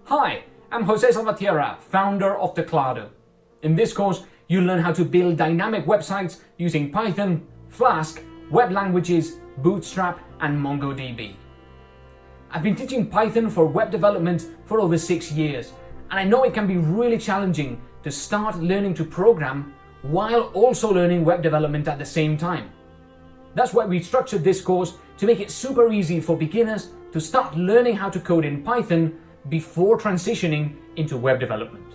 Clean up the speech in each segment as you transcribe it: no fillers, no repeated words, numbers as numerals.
Hi, I'm Jose Salvatierra, founder of Teclado. In this course, you'll learn how to build dynamic websites using Python, Flask, web languages, Bootstrap, and MongoDB. I've been teaching Python for web development for over 6 years, and I know it can be really challenging to start learning to program while also learning web development at the same time. That's why we structured this course to make it super easy for beginners to start learning how to code in Python before transitioning into web development.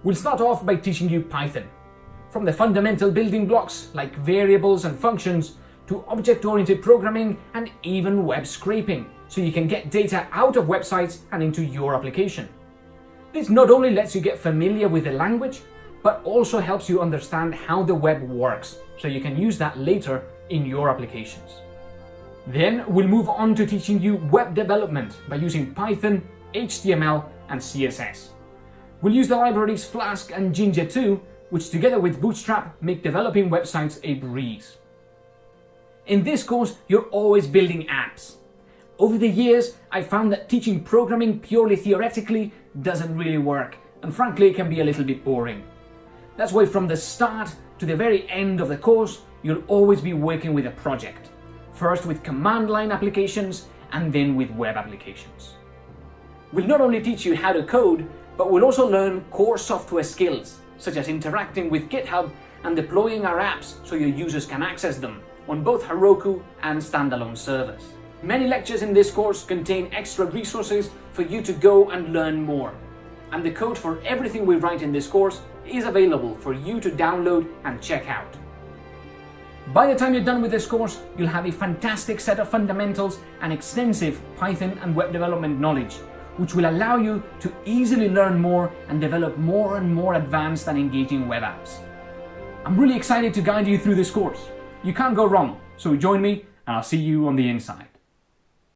We'll start off by teaching you Python, from the fundamental building blocks like variables and functions to object-oriented programming and even web scraping, so you can get data out of websites and into your application. This not only lets you get familiar with the language, but also helps you understand how the web works, so you can use that later in your applications. Then we'll move on to teaching you web development by using Python, HTML, and CSS. We'll use the libraries Flask and Jinja 2, which together with Bootstrap make developing websites a breeze. In this course, you're always building apps. Over the years, I found that teaching programming purely theoretically doesn't really work, and frankly, it can be a little bit boring. That's why from the start to the very end of the course, you'll always be working with a project. First with command line applications, and then with web applications. We'll not only teach you how to code, but we'll also learn core software skills, such as interacting with GitHub and deploying our apps so your users can access them on both Heroku and standalone servers. Many lectures in this course contain extra resources for you to go and learn more. And the code for everything we write in this course is available for you to download and check out. By the time you're done with this course, you'll have a fantastic set of fundamentals and extensive Python and web development knowledge, which will allow you to easily learn more and develop more and more advanced and engaging web apps. I'm really excited to guide you through this course. You can't go wrong, so join me and I'll see you on the inside.